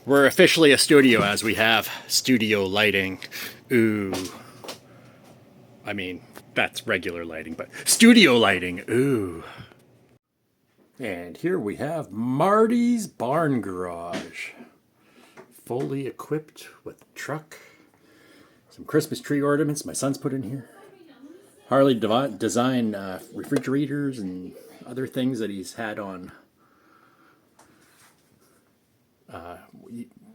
We're officially a studio as we have studio lighting. Ooh. I mean, that's regular lighting, but studio lighting. Ooh. And here we have Marty's Barn Garage. Fully equipped with truck. Some Christmas tree ornaments my son's put in here. Harley design refrigerators and other things that he's had on.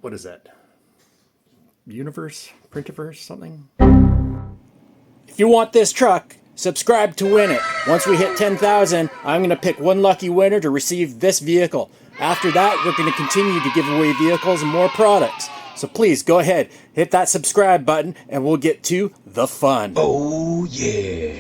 What is that? Universe? Printiverse? Something? If you want this truck, subscribe to win it. Once we hit 10,000, I'm going to pick one lucky winner to receive this vehicle. After that, we're going to continue to give away vehicles and more products. So please go ahead, hit that subscribe button, and we'll get to the fun. Oh, yeah.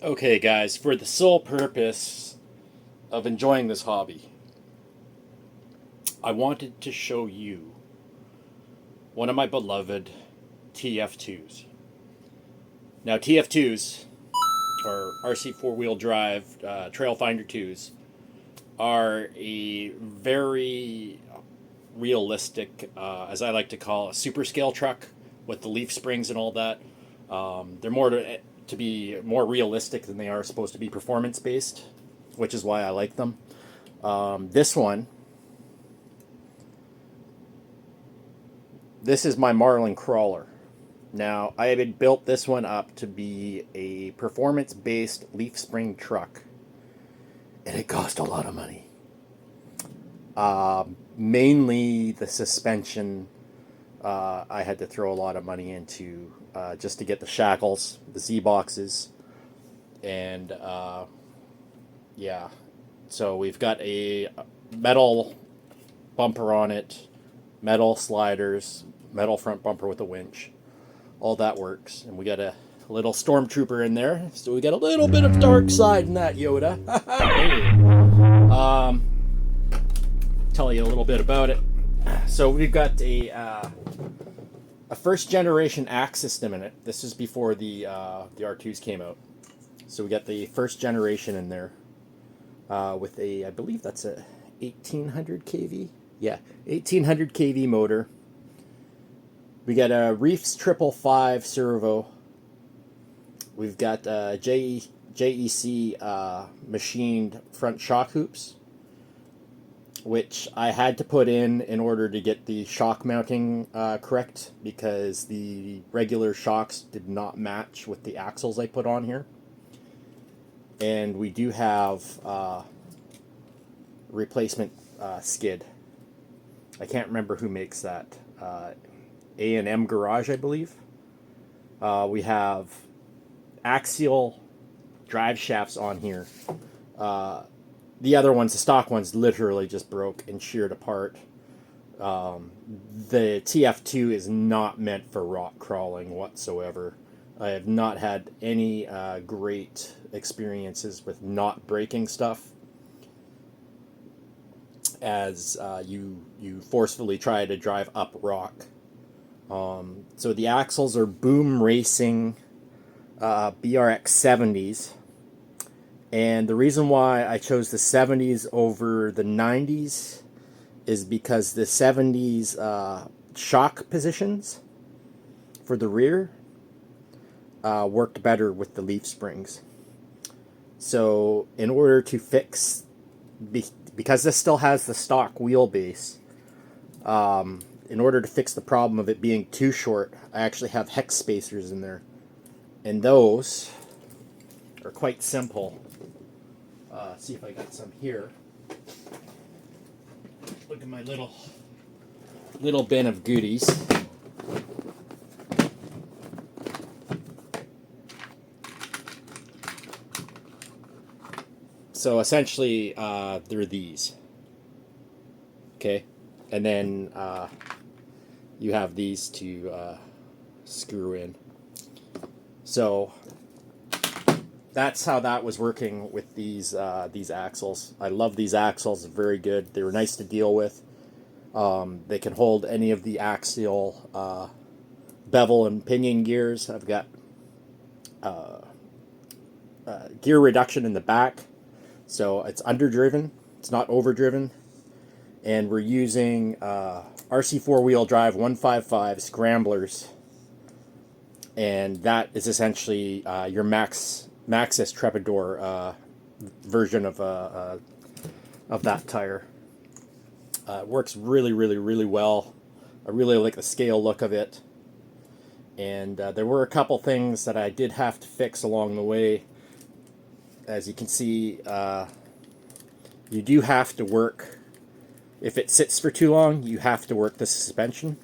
Okay guys, for the sole purpose of enjoying this hobby, I wanted to show you one of my beloved TF2s. Now TF2s, or RC4 drive Trail Finder 2s, are a very realistic, as I like to call, a super scale truck with the leaf springs and all that. They're more to be more realistic than they are supposed to be performance based, which is why I like them. This is my Marlin crawler. Now I had built this one up to be a performance based leaf spring truck, and it cost a lot of money. Mainly the suspension. I had to throw a lot of money into just to get the shackles, the Z-boxes, and yeah. So we've got a metal bumper on it, metal sliders, metal front bumper with a winch. All that works. And we got a little stormtrooper in there, so we got a little bit of dark side in that Yoda. Tell you a little bit about it. So we've got a first generation axe system in it. This is before the R2s came out. So we got the first generation in there with a, I believe that's a 1800 kV. Yeah, 1800 kV motor. We got a Reefs 555 servo. We've got JEC machined front shock hoops, which I had to put in order to get the shock mounting correct, because the regular shocks did not match with the axles I put on here. And we do have replacement skid. I can't remember who makes that. A&M Garage, I believe. We have axial drive shafts on here. The other ones, the stock ones, literally just broke and sheared apart. The TF2 is not meant for rock crawling whatsoever. I have not had any great experiences with not breaking stuff as you forcefully try to drive up rock. So the axles are Boom Racing BRX 70s. And the reason why I chose the 70s over the 90s is because the 70s shock positions for the rear worked better with the leaf springs. So in order to fix, because this still has the stock wheelbase, in order to fix the problem of it being too short, I actually have hex spacers in there. And those are quite simple. See if I got some here. Look at my little bin of goodies. So essentially, they're these. Okay, and then you have these to screw in. So that's how that was working with these axles. I love these axles; very good. They were nice to deal with. They can hold any of the axial bevel and pinion gears. I've got gear reduction in the back, so it's underdriven. It's not overdriven. And we're using RC4 wheel drive 155 scramblers, and that is essentially your Maxxis Trepador version of that tire. It works really, really, really well. I really like the scale look of it. And there were a couple things that I did have to fix along the way. As you can see, you do have to work. If it sits for too long, you have to work the suspension,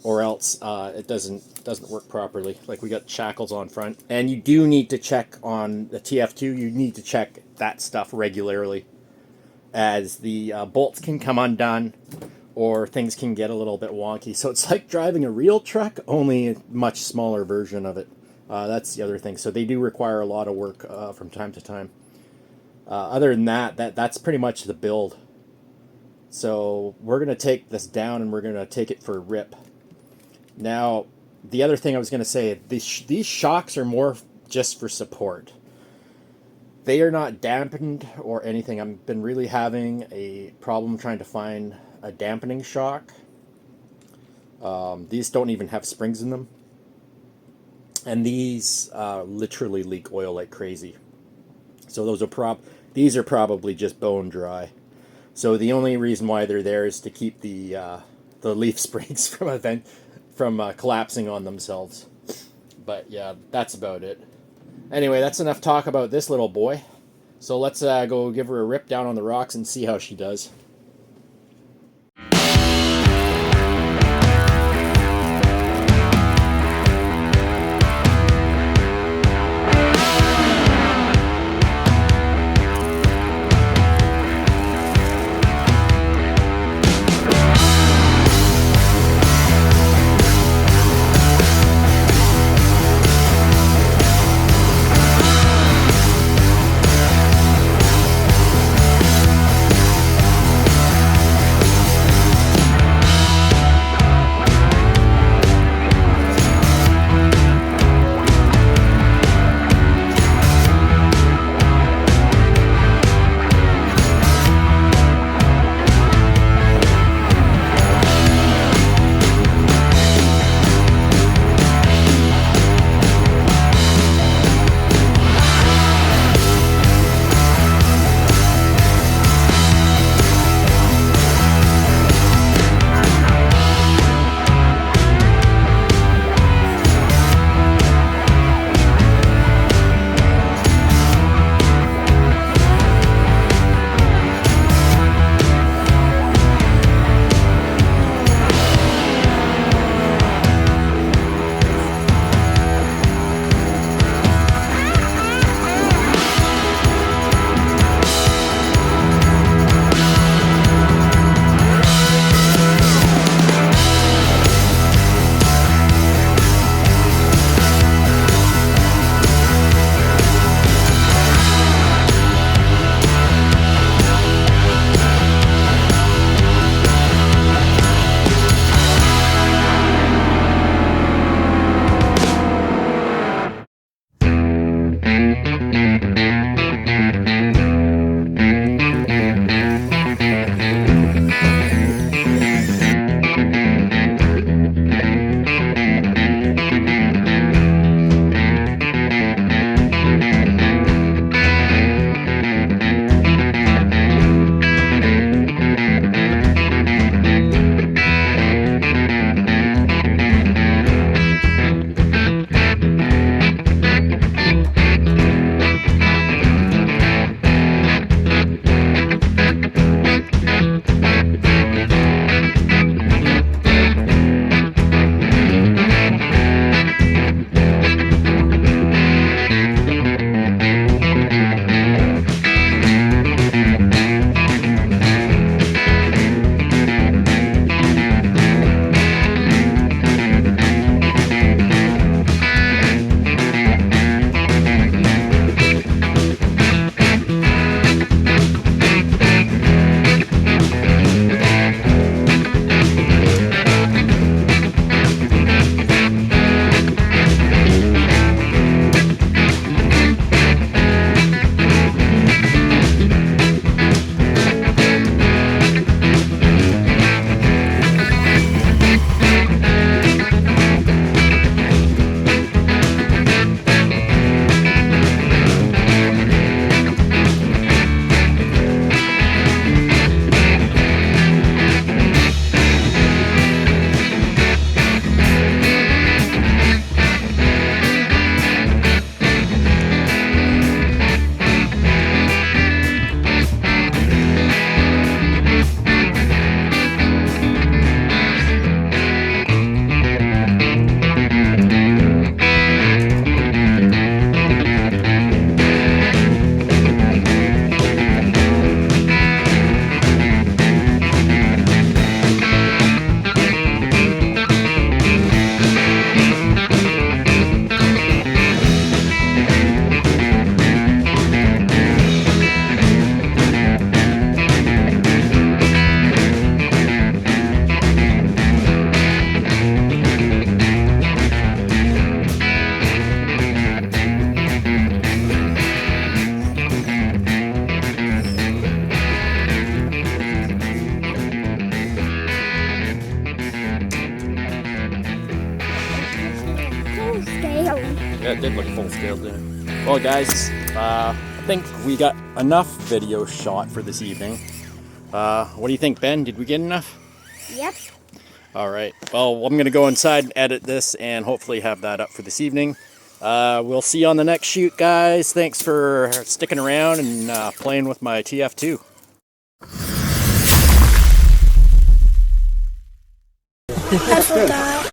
or else it doesn't work properly. Like, we got shackles on front, and you do need to check on the TF2. You need to check that stuff regularly, as the bolts can come undone, or things can get a little bit wonky. So it's like driving a real truck, only a much smaller version of it. That's the other thing. So they do require a lot of work from time to time. Other than that's pretty much the build. So we're going to take this down and we're going to take it for a rip. Now, the other thing I was going to say, these shocks are more just for support. They are not dampened or anything. I've been really having a problem trying to find a dampening shock. These don't even have springs in them. And these literally leak oil like crazy. So these are probably just bone dry. So the only reason why they're there is to keep the leaf springs from collapsing on themselves. But yeah, that's about it. Anyway, that's enough talk about this little boy. So let's go give her a rip down on the rocks and see how she does. Yeah, it did look full scale, didn't it? Well, guys, I think we got enough video shot for this evening. What do you think, Ben? Did we get enough? Yep. All right. Well, I'm going to go inside and edit this and hopefully have that up for this evening. We'll see you on the next shoot, guys. Thanks for sticking around and playing with my TF2. I forgot.